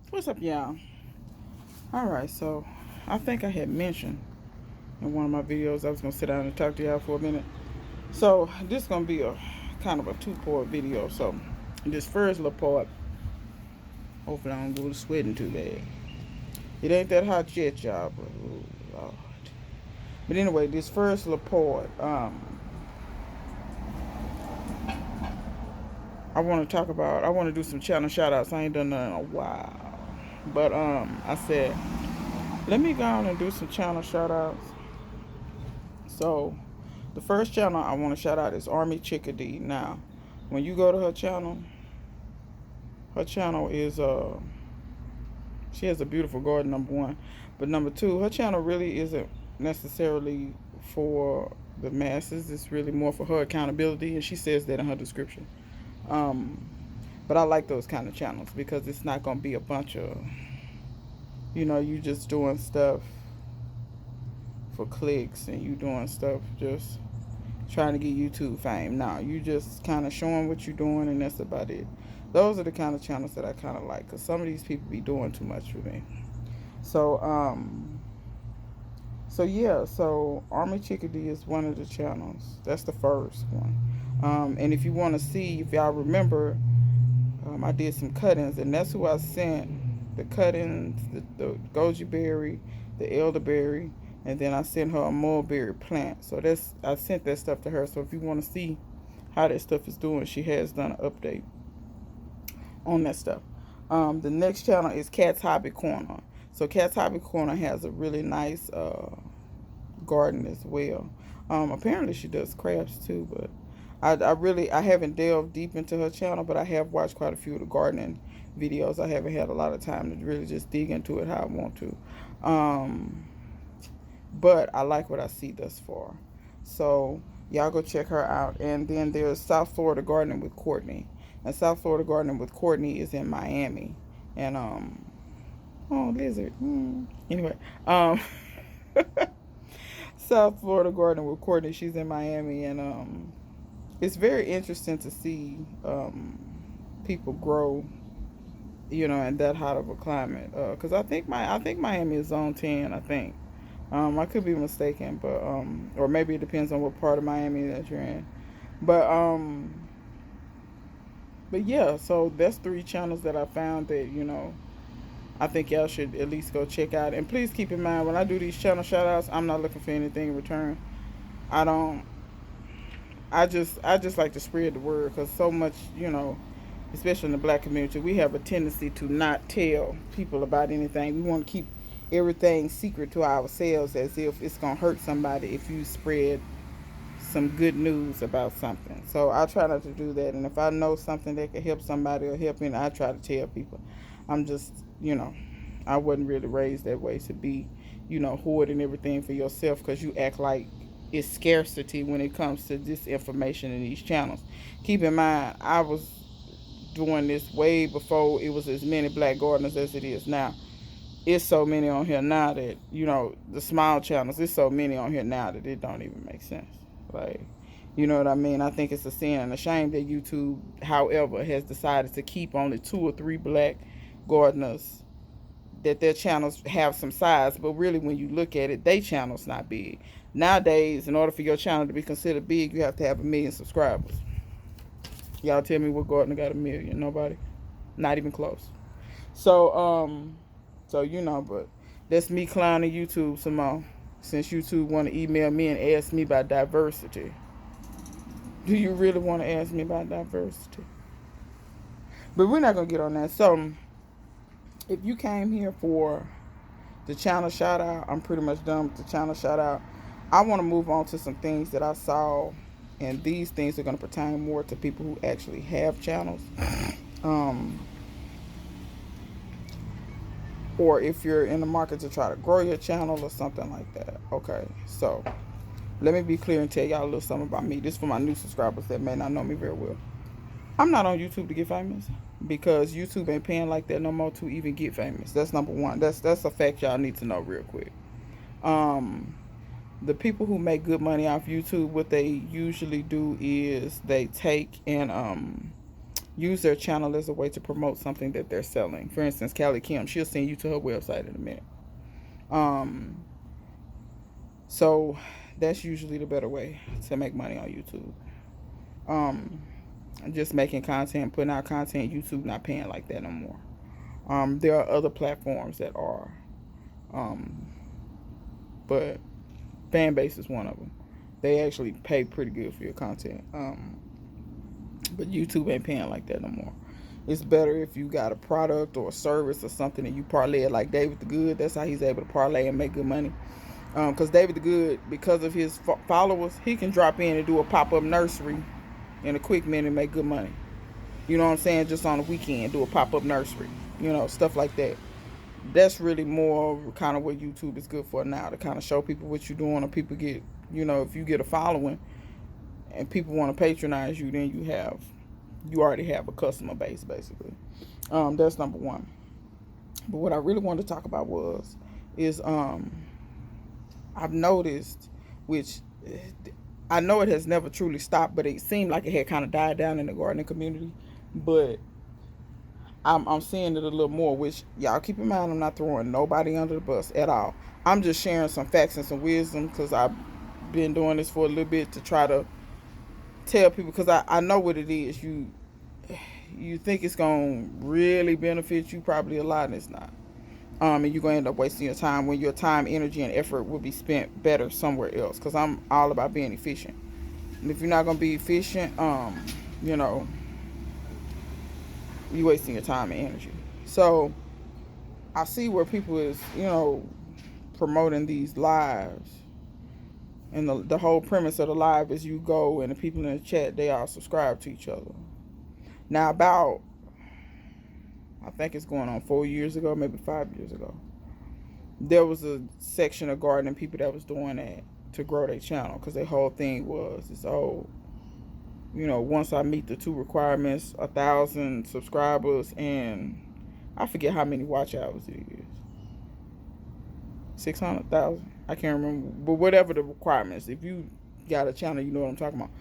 What's up, y'all? Alright, so I think I had mentioned in one of my videos I was going to sit down and talk to y'all for a minute. So, this is going to be a kind of a two-part video. So, this first little part, hopefully I don't go to sweating too bad. It ain't that hot yet, y'all, but oh, Lord. But anyway, this first little part, I want to do some channel shout outs. I ain't done that in a while. But, I said, let me go on and do some channel shout outs. So, the first channel I want to shout out is Army Chickadee. Now, when you go to her channel is she has a beautiful garden, number one. But number two, her channel really isn't necessarily for the masses. It's really more for her accountability, and she says that in her description. Um, but I like those kind of channels because it's not gonna be a bunch of, you just doing stuff for clicks and you doing stuff just trying to get YouTube fame. Now you just kind of showing what you're doing, and that's about it. Those are the kind of channels that I kind of like, because some of these people be doing too much for me. So, so Army Chickadee is one of the channels. That's the first one. And if you want to see, if y'all remember, I did some cuttings, and that's who I sent the cuttings, the goji berry, the elderberry, and then I sent her a mulberry plant. So I sent that stuff to her. So if you want to see how that stuff is doing, she has done an update on that stuff. The next channel is Cat's Hobby Corner. So Cat's Hobby Corner has a really nice garden as well. Apparently she does crafts too, but I haven't delved deep into her channel, but I have watched quite a few of the gardening videos. I haven't had a lot of time to really just dig into it how I want to. But I like what I see thus far. So y'all go check her out. And then there's South Florida Gardening with Courtney. And South Florida Gardening with Courtney is in Miami. And oh, lizard. Anyway, South Florida Gardening with Courtney, she's in Miami, and it's very interesting to see people grow, in that hot of a climate. Cause I think Miami is zone 10. I think. I could be mistaken, but or maybe it depends on what part of Miami that you're in. But yeah. So that's three channels that I found that I think y'all should at least go check out. And please keep in mind, when I do these channel shout outs, I'm not looking for anything in return. I don't. I just like to spread the word, because so much, especially in the black community, we have a tendency to not tell people about anything. We want to keep everything secret to ourselves, as if it's gonna hurt somebody if you spread some good news about something. So I try not to do that. And if I know something that could help somebody or help me, I try to tell people. I'm just, I wasn't really raised that way to be, hoarding everything for yourself, because you act like it's scarcity when it comes to this information in these channels. Keep in mind, I was doing this way before it was as many black gardeners as it is now. It's so many on here now that, the small channels, it's so many on here now that it don't even make sense. Like, you know what I mean? I think it's a sin and a shame that YouTube, however, has decided to keep only 2 or 3 black gardeners, that their channels have some size. But really, when you look at it, their channel's not big. Nowadays, in order for your channel to be considered big, you have to have 1 million subscribers. Y'all tell me what gardener got 1 million? Nobody. Not even close. So, but that's me clowning YouTube some more. Since YouTube want to email me and ask me about diversity. Do you really want to ask me about diversity? But we're not going to get on that. So, if you came here for the channel shout out, I'm pretty much done with the channel shout out. I want to move on to some things that I saw, and these things are going to pertain more to people who actually have channels. Um, or if you're in the market to try to grow your channel or something like that. Okay, so let me be clear and tell y'all a little something about me. This is for my new subscribers that may not know me very well. I'm not on YouTube to get famous, because YouTube ain't paying like that no more to even get famous. That's number one. That's a fact y'all need to know real quick. Um, the people who make good money off YouTube, what they usually do is they take and use their channel as a way to promote something that they're selling. For instance, Callie Kim, she'll send you to her website in a minute. So that's usually the better way to make money on YouTube. Just making content, putting out content, YouTube not paying like that no more. There are other platforms that are, but Fanbase is one of them. They actually pay pretty good for your content. But YouTube ain't paying like that no more. It's better if you got a product or a service or something and you parlay it like David the Good. That's how he's able to parlay and make good money. Because David the Good, because of his followers, he can drop in and do a pop-up nursery in a quick minute and make good money. You know what I'm saying? Just on the weekend, do a pop-up nursery. You know, stuff like that. That's really more kind of what YouTube is good for now, to kind of show people what you're doing, or people get, you know, if you get a following and people want to patronize you, then you already have a customer base, basically. That's number one. But what I really wanted to talk about is I've noticed, which I know it has never truly stopped, but it seemed like it had kind of died down in the gardening community. But I'm seeing it a little more, which y'all keep in mind, I'm not throwing nobody under the bus at all. I'm just sharing some facts and some wisdom, because I've been doing this for a little bit to try to tell people, because I know what it is. You think it's going to really benefit you probably a lot, and it's not. And you're going to end up wasting your time when your time, energy, and effort will be spent better somewhere else, because I'm all about being efficient. And if you're not going to be efficient, you know, you're wasting your time and energy. So I see where people is, you know, promoting these lives. And the whole premise of the live is you go and the people in the chat, they all subscribe to each other. Now, about, I think it's going on 4 years ago, maybe 5 years ago, there was a section of gardening people that was doing that to grow their channel, because their whole thing was, you know, once I meet the 2 requirements, 1,000 subscribers, and I forget how many watch hours it is. 600,000. I can't remember, but whatever the requirements. If you got a channel, you know what I'm talking about.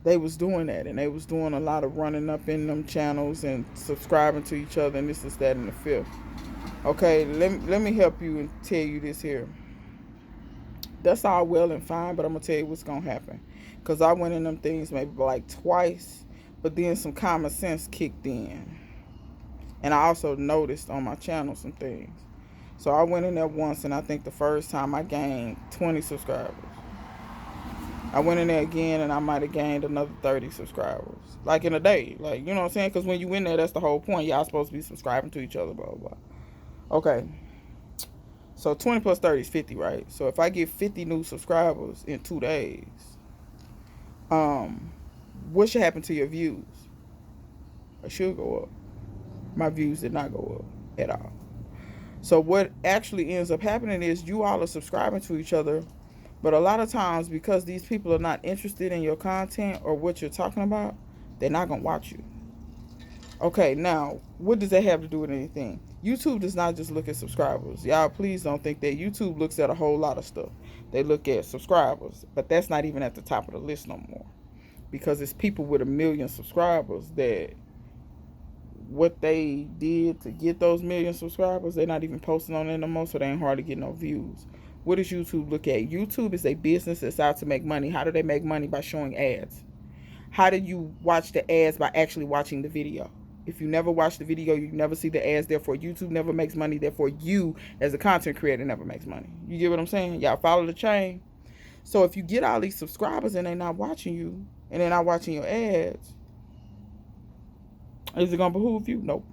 They was doing that, and they was doing a lot of running up in them channels and subscribing to each other, and this is that and the fifth. Okay, let me help you and tell you this here. That's all well and fine, but I'm gonna tell you what's gonna happen, because I went in them things maybe like twice, but then some common sense kicked in, and I also noticed on my channel some things. So I went in there once, and I think the first time I gained 20 subscribers. I went in there again, and I might have gained another 30 subscribers, like in a day. Like, you know what I'm saying? Because when you in there, that's the whole point. Y'all supposed to be subscribing to each other, blah, blah, blah. Okay. So 20 plus 30 is 50, right? So if I get 50 new subscribers in 2 days, what should happen to your views? It should go up. My views did not go up at all. So what actually ends up happening is you all are subscribing to each other, but a lot of times, because these people are not interested in your content or what you're talking about, they're not going to watch you. Okay, now, what does that have to do with anything? YouTube does not just look at subscribers. Y'all, please don't think that. YouTube looks at a whole lot of stuff. They look at subscribers, but that's not even at the top of the list no more, because it's people with 1 million subscribers that what they did to get those 1 million subscribers, they're not even posting on it no more, so they ain't hardly getting no views. What does YouTube look at? YouTube is a business that's out to make money. How do they make money? By showing ads. How do you watch the ads? By actually watching the video. If you never watch the video, you never see the ads. Therefore, YouTube never makes money. Therefore, you, as a content creator, never makes money. You get what I'm saying? Y'all follow the chain? So if you get all these subscribers and they're not watching you, and they're not watching your ads, is it going to behoove you? Nope.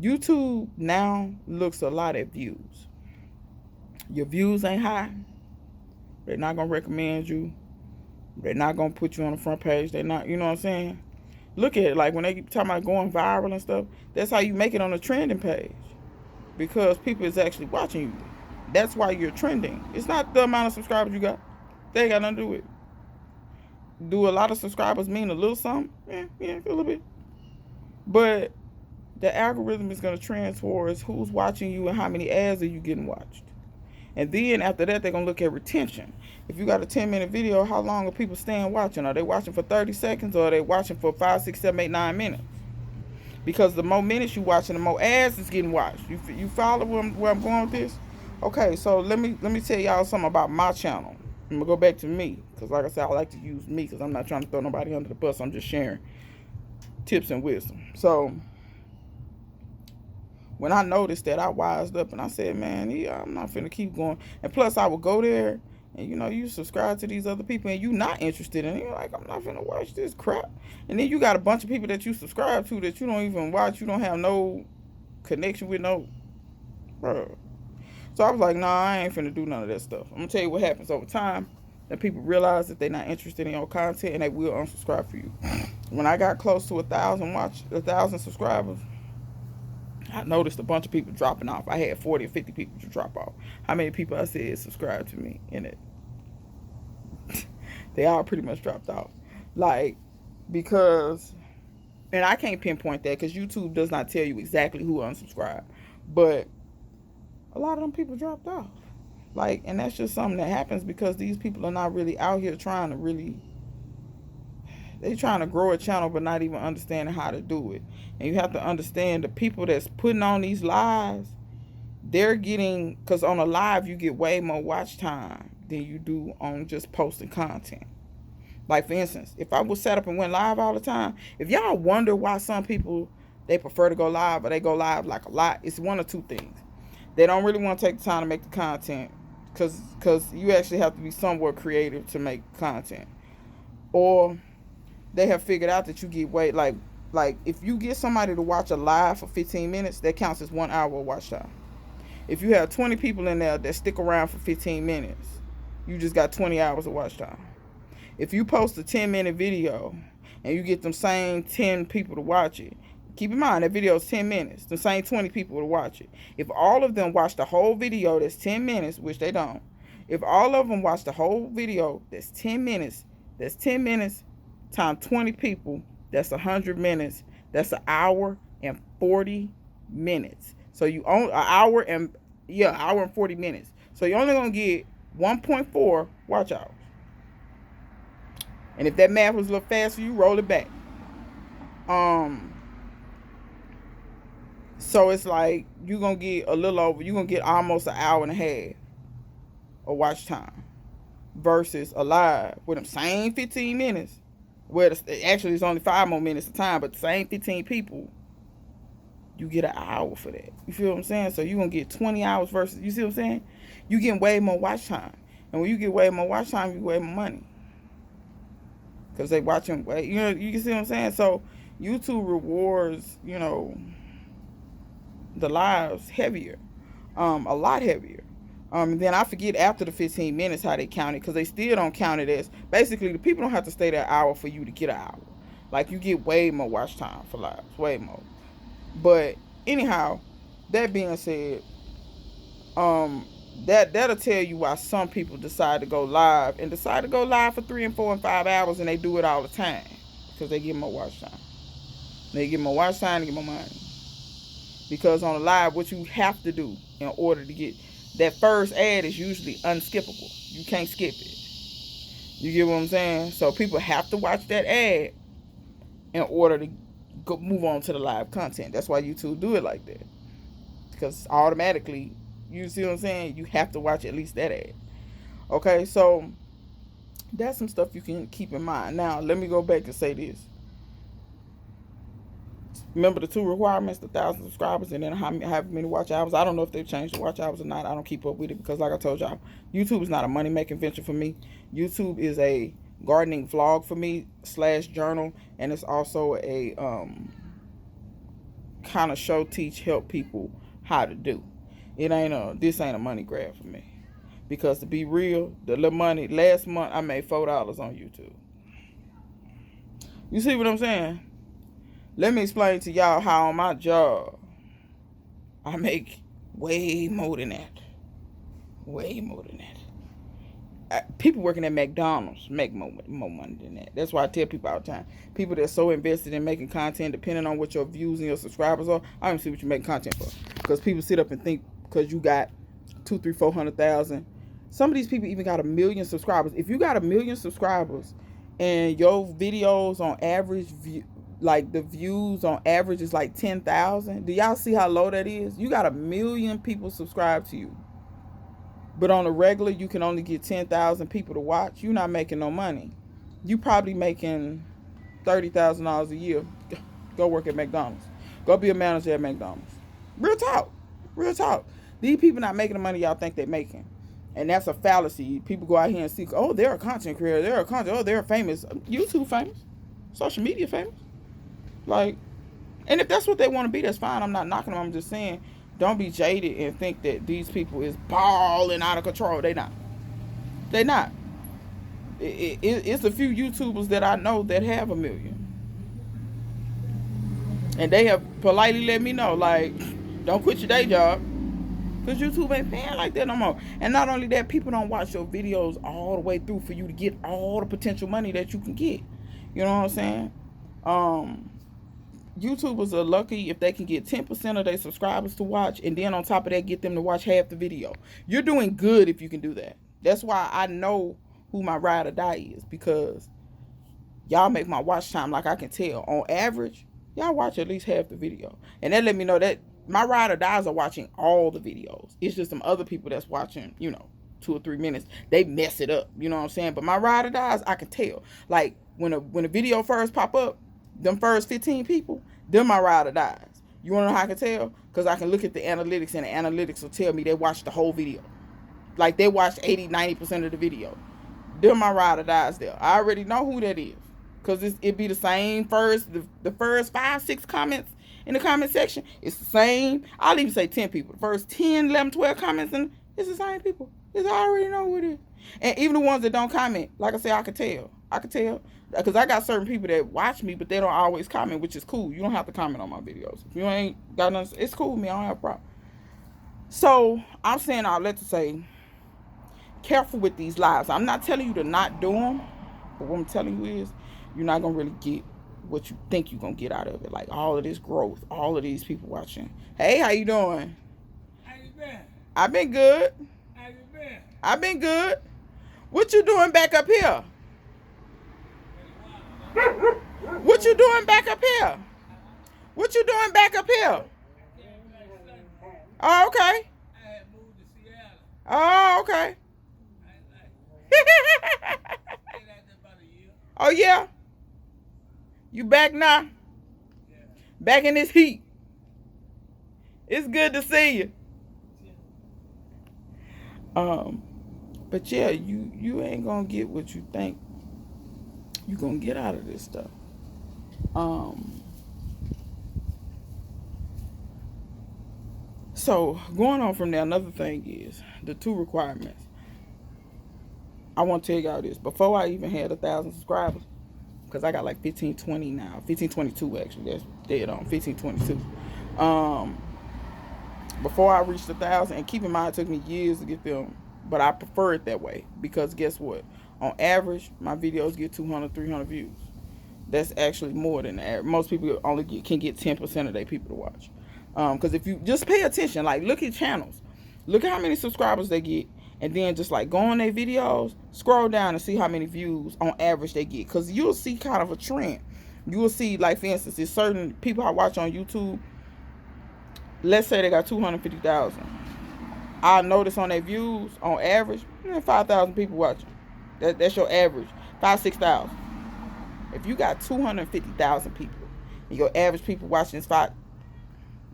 YouTube now looks a lot at views. Your views ain't high, they're not going to recommend you. They're not going to put you on the front page. They're not, you know what I'm saying? Look at it, like when they talking about going viral and stuff, that's how you make it on the trending page, because people is actually watching you. That's why you're trending. It's not the amount of subscribers you got. They ain't got nothing to do with it. Do a lot of subscribers mean a little something? Yeah, a little bit. But the algorithm is going to trend towards who's watching you and how many ads are you getting watched. And then after that, they're going to look at retention. If you got a 10-minute video, how long are people staying watching? Are they watching for 30 seconds or are they watching for 5, 6, 7, 8, 9 minutes? Because the more minutes you watching, the more ads is getting watched. You follow where I'm going with this? Okay, so let me tell y'all something about my channel. I'm going to go back to me. Because like I said, I like to use me because I'm not trying to throw nobody under the bus. I'm just sharing tips and wisdom. So when I noticed that, I wised up and I said, man, I'm not finna keep going. And plus, I would go there and, you subscribe to these other people and you not interested in it. You're like, I'm not finna watch this crap. And then you got a bunch of people that you subscribe to that you don't even watch. You don't have no connection with, bro. So I was like, nah, I ain't finna do none of that stuff. I'm gonna tell you what happens over time. That people realize that they're not interested in your content and they will unsubscribe for you. When I got close to 1,000 subscribers, I noticed a bunch of people dropping off. I had 40 or 50 people to drop off. How many people I said subscribe to me in it? They all pretty much dropped off. Because, and I can't pinpoint that because YouTube does not tell you exactly who unsubscribed. But a lot of them people dropped off. And that's just something that happens because these people are not really out here trying to they're trying to grow a channel but not even understanding how to do it. And you have to understand the people that's putting on these lives, they're getting, because on a live you get way more watch time than you do on just posting content. Like for instance, if I was set up and went live all the time, if y'all wonder why some people, they prefer to go live or they go live like a lot, it's one or two things. They don't really want to take the time to make the content because you actually have to be somewhat creative to make content. Or they have figured out that you get way, like if you get somebody to watch a live for 15 minutes, that counts as 1 hour of watch time. If you have 20 people in there that stick around for 15 minutes, you just got 20 hours of watch time. If you post a 10-minute video and you get them same 10 people to watch it, keep in mind that video is 10 minutes, the same 20 people to watch it. If all of them watch the whole video that's 10 minutes, which they don't, if all of them watch the whole video that's 10 minutes times 20 people, that's 100 minutes. That's an hour and 40 minutes. So you own an hour and 40 minutes. So you're only gonna get 1.4 watch hours. And if that math was a little fast for you, roll it back. So it's like you're gonna get almost an hour and a half of watch time versus a live with them same 15 minutes. Well, actually, it's only 5 more minutes of time, but the same 15 people, you get an hour for that. You feel what I'm saying? So you're going to get 20 hours versus, you see what I'm saying? You're getting way more watch time. And when you get way more watch time, you get way more money. Because they watching, you can see what I'm saying? So YouTube rewards, the lives heavier, a lot heavier. Then I forget after the 15 minutes how they count it because they still don't count it as, basically the people don't have to stay there an hour for you to get an hour. Like you get way more watch time for lives, way more. But anyhow, that being said, that'll tell you why some people decide to go live for 3 and 4 and 5 hours and they do it all the time because they get more watch time. They get more watch time and get more money. Because on a live, what you have to do in order to get that first ad is usually unskippable. You can't skip it. You get what I'm saying? So people have to watch that ad in order to move on to the live content. That's why YouTube do it like that. Because automatically, you see what I'm saying? You have to watch at least that ad. Okay, so that's some stuff you can keep in mind. Now, let me go back and say this. Remember the 2 requirements, the 1,000 subscribers, and then how many watch hours. I don't know if they've changed the watch hours or not. I don't keep up with it because, like I told y'all, YouTube is not a money-making venture for me. YouTube is a gardening vlog for me / journal, and it's also a kind of show, teach, help people how to do. This ain't a money grab for me. Because to be real, the little money, last month I made $4 on YouTube. You see what I'm saying? Let me explain to y'all how on my job I make way more than that. Way more than that. People working at McDonald's make more money than that. That's why I tell people all the time. People that's so invested in making content, depending on what your views and your subscribers are, I don't see what you're making content for. Because people sit up and think because you got 2, 3, 400,000. Some of these people even got 1 million subscribers. If you got 1 million subscribers and your videos on average like the views on average is like 10,000, do y'all see how low that is? You got 1 million people subscribed to you, but on a regular you can only get 10,000 people to watch. You're not making no money. You probably making $30,000 a year. Go work at McDonald's. Go be a manager at McDonald's. Real talk. Real talk. These people not making the money y'all think they're making. And that's a fallacy. People go out here and see, oh, they're a content creator. They're famous. YouTube famous. Social media famous. Like, and if that's what they want to be, that's fine. I'm not knocking them. I'm just saying, don't be jaded and think that these people is balling out of control. They not. They not. It's a few YouTubers that I know that have 1 million. And they have politely let me know, like, don't quit your day job. Because YouTube ain't paying like that no more. And not only that, people don't watch your videos all the way through for you to get all the potential money that you can get. You know what I'm saying? YouTubers are lucky if they can get 10% of their subscribers to watch, and then on top of that, get them to watch half the video. You're doing good if you can do that. That's why I know who my ride or die is, because y'all make my watch time like I can tell. On average, y'all watch at least half the video. And that let me know that my ride or dies are watching all the videos. It's just some other people that's watching, 2 or 3 minutes. They mess it up, you know what I'm saying? But my ride or dies, I can tell. Like, when a video first pop up, them first 15 people, them my ride or dies. You want to know how I can tell? Because I can look at the analytics, and the analytics will tell me they watched the whole video. Like, they watched 80-90% of the video. Them my ride or dies there. I already know who that is. Because it be the same the first 5-6 comments in the comment section. It's the same. I'll even say 10 people. The first 10, 11, 12 comments, and it's the same people. I already know who it is. And even the ones that don't comment, like I say, I can tell. Because I got certain people that watch me, but they don't always comment, which is cool. You don't have to comment on my videos. If you ain't got nothing, it's cool with me. I don't have a problem. So, I'm saying all that to say, careful with these lives. I'm not telling you to not do them, but what I'm telling you is, you're not going to really get what you think you're going to get out of it. Like, all of this growth, all of these people watching. Hey, how you doing? How you been? I've been good. How you been? I've been good. What you doing back up here? What you doing back up here? What you doing back up here? Oh, okay. I had moved to Seattle. Oh, okay. Stayed out there about a year. Oh, yeah? You back now? Yeah. Back in this heat. It's good to see you. But yeah, you ain't gonna get what you think you gonna get out of this stuff. So going on from there, another thing is the 2 requirements. I want to tell y'all this. Before I even had 1,000 subscribers, because I got like 1520 now, 1522 actually. That's dead on 1522. Before I reached 1,000, and keep in mind it took me years to get them, but I prefer it that way, because guess what? On average, my videos get 200, 300 views. That's actually more than average. Most people only can get 10% of their people to watch. Because if you just pay attention, like look at channels, look at how many subscribers they get, and then just like go on their videos, scroll down and see how many views on average they get. Because you'll see kind of a trend. You will see, like, for instance, there's certain people I watch on YouTube. Let's say they got 250,000. I notice on their views, on average, 5,000 people watching. That's your average, 5,000-6,000. If you got 250,000 people, and your average people watching is 5,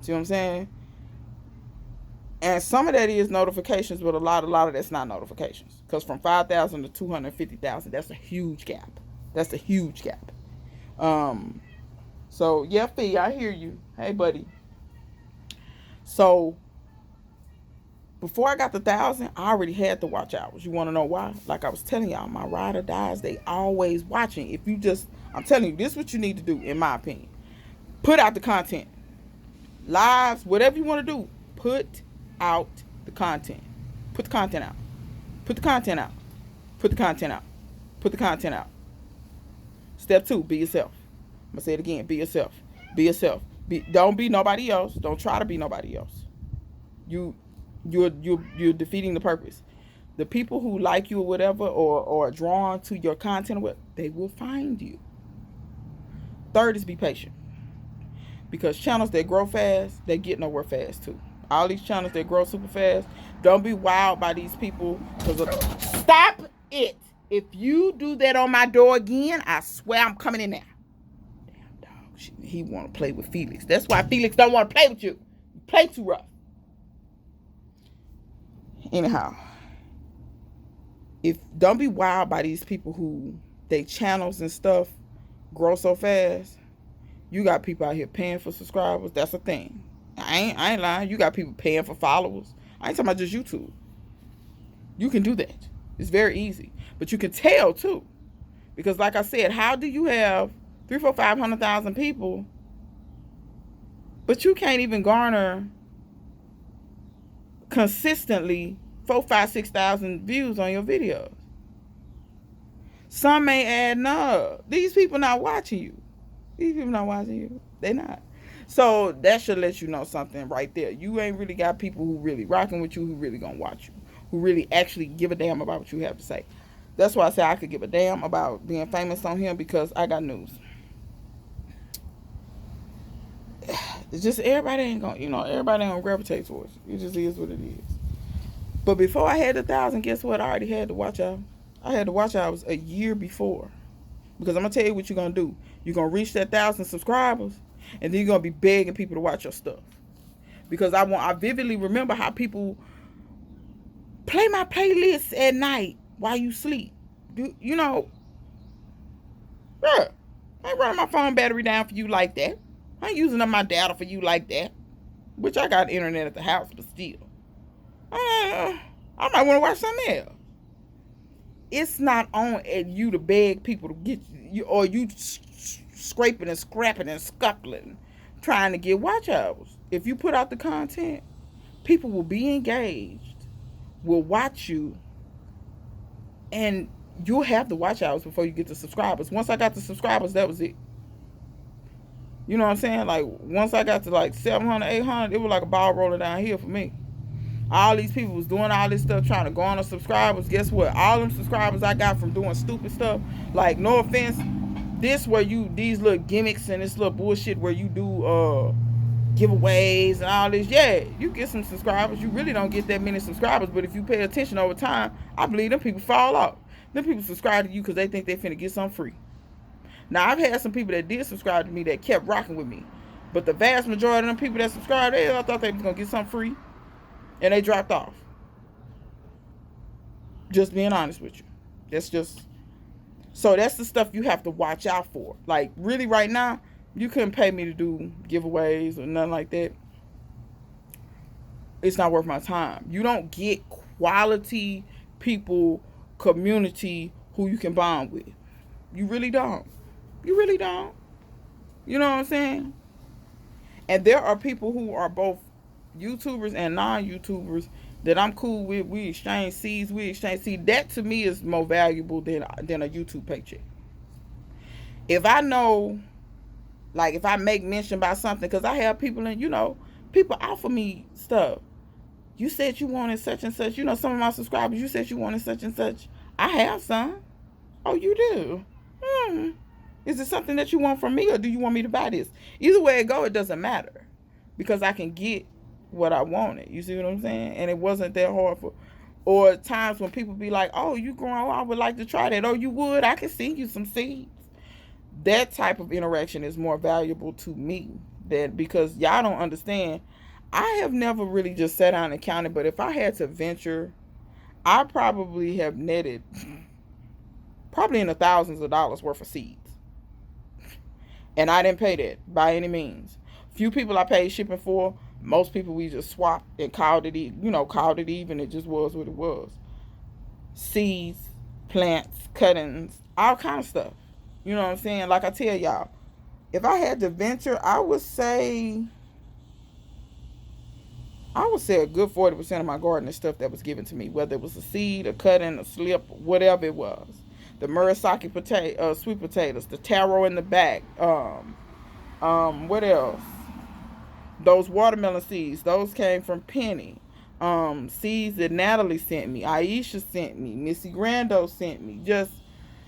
see what I'm saying? And some of that is notifications, but a lot of that's not notifications. Because from 5,000 to 250,000, that's a huge gap. That's a huge gap. So yeah, Fee, I hear you. Hey, buddy. So before I got the 1,000, I already had the watch hours. You want to know why? Like I was telling y'all, my ride or dies, they always watching. If you just, I'm telling you, this is what you need to do, in my opinion. Put out the content. Lives, whatever you want to do, put out the content. Put the content out. Put the content out. Put the content out. Put the content out. Step 2, be yourself. I'm going to say it again. Be yourself. Be yourself. Don't be nobody else. Don't try to be nobody else. You're defeating the purpose. The people who like you or whatever, or are drawn to your content, or what, they will find you. Third is be patient, because channels that grow fast, they get nowhere fast too. All these channels that grow super fast, don't be wild by these people. Stop it! If you do that on my door again, I swear I'm coming in there. Damn dog, he want to play with Felix. That's why Felix don't want to play with you. You play too rough. Anyhow, if don't be wild by these people who they channels and stuff grow so fast. You got people out here paying for subscribers. That's a thing. I ain't lying. You got people paying for followers. I ain't talking about just YouTube. You can do that. It's very easy. But you can tell too. Because like I said, how do you have 300,000, 400,000, 500,000 people, but you can't even garner consistently 4,000, 5,000, 6,000 views on your videos? Some may add, no, these people not watching you. These people not watching you. They not. So that should let you know something right there. You ain't really got people who really rocking with you, who really gonna watch you, who really actually give a damn about what you have to say. That's why I say I could give a damn about being famous on here, because I got news. It's just everybody ain't gonna, everybody ain't gonna gravitate towards it. It just is what it is. But before I had 1,000, guess what? I already had to watch out. I had to watch out a year before. Because I'm going to tell you what you're going to do. You're going to reach that 1,000 subscribers, and then you're going to be begging people to watch your stuff. Because I vividly remember how people play my playlists at night while you sleep. Yeah, I ain't running my phone battery down for you like that. I ain't using up my data for you like that. Which I got internet at the house, but still. I might want to watch something else. It's not on at you to beg people to get you, or you scraping and scrapping and scuffling, trying to get watch hours. If you put out the content, people will be engaged, will watch you, and you'll have the watch hours before you get the subscribers. Once I got the subscribers, that was it. You know what I'm saying? Like, once I got to like 700, 800, it was like a ball rolling downhill for me. All these people was doing all this stuff trying to go on the subscribers. Guess what? All them subscribers I got from doing stupid stuff. Like, no offense, these little gimmicks and this little bullshit where you do giveaways and all this. Yeah, you get some subscribers. You really don't get that many subscribers, but if you pay attention over time, I believe them people fall off. Them people subscribe to you because they think they finna get something free. Now, I've had some people that did subscribe to me that kept rocking with me, but the vast majority of them people that subscribed, I thought they was gonna get something free. And they dropped off. Just being honest with you. So that's the stuff you have to watch out for. Like, really right now, you couldn't pay me to do giveaways or nothing like that. It's not worth my time. You don't get quality people, community who you can bond with. You really don't. You really don't. You know what I'm saying? And there are people who are both YouTubers and non-YouTubers that I'm cool with. We exchange seeds. That to me is more valuable than a YouTube paycheck. If I know, like, if I make mention about something, because I have people people offer me stuff. You said you wanted such and such. Some of my subscribers, you said you wanted such and such. I have some. Oh, you do? Is it something that you want from me, or do you want me to buy this? Either way it go, it doesn't matter, because I can get what I wanted. You see what I'm saying? And it wasn't that hard or times when people be like, oh, you grown, I would like to try that. Oh, you would? I can send you some seeds. That type of interaction is more valuable to me because y'all don't understand. I have never really just sat down and counted, but if I had to venture, I probably have netted probably in the thousands of dollars worth of seeds. And I didn't pay that by any means. Few people I paid shipping for. Most people we just swapped and called it even. It just was what it was. Seeds, plants, cuttings, all kind of stuff. You know what I'm saying? Like I tell y'all, if I had to venture, I would say a good 40% of my garden is stuff that was given to me, whether it was a seed, a cutting, a slip, whatever it was. The Murasaki sweet potatoes, the taro in the back. What else? Those watermelon seeds, those came from Penny. Seeds that Natalie sent me, Aisha sent me, Missy Grando sent me. Just,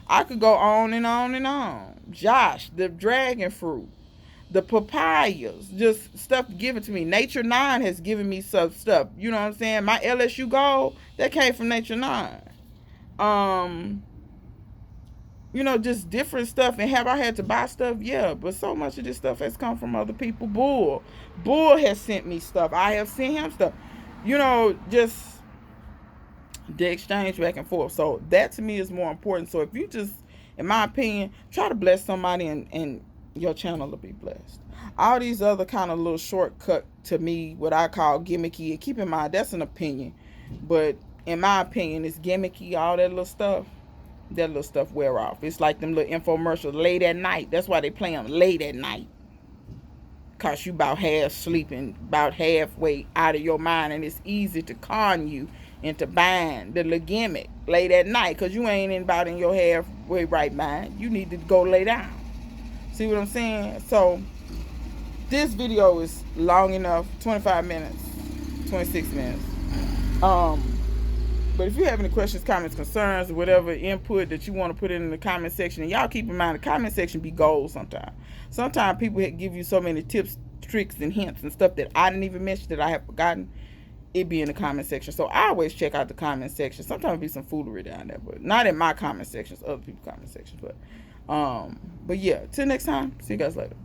I could go on and on and on. Josh, the dragon fruit, the papayas, just stuff given to me. Nature 9 has given me some stuff. You know what I'm saying? My LSU gold, that came from Nature 9. You know, just different stuff. And have I had to buy stuff? Yeah, but so much of this stuff has come from other people. Bull has sent me stuff. I have sent him stuff. You know, just the exchange back and forth. So that to me is more important. So if you just, in my opinion, try to bless somebody and your channel will be blessed. All these other kind of little shortcut to me, what I call gimmicky, and keep in mind that's an opinion, but in my opinion it's gimmicky. All that little stuff wear off. It's like them little infomercials late at night. That's why they play them late at night, cause you about half sleeping, about halfway out of your mind, and it's easy to con you into buying the little gimmick late at night, cause you ain't about in your halfway right mind. You need to go lay down. See what I'm saying? So this video is long enough, 25 minutes, 26 minutes. But if you have any questions, comments, concerns, or whatever input that you want to put in the comment section, and y'all keep in mind the comment section be gold sometimes. Sometimes people give you so many tips, tricks, and hints and stuff that I didn't even mention that I have forgotten. It be in the comment section. So I always check out the comment section. Sometimes it be some foolery down there, but not in my comment sections, other people's comment sections. But yeah, till next time. See you guys later.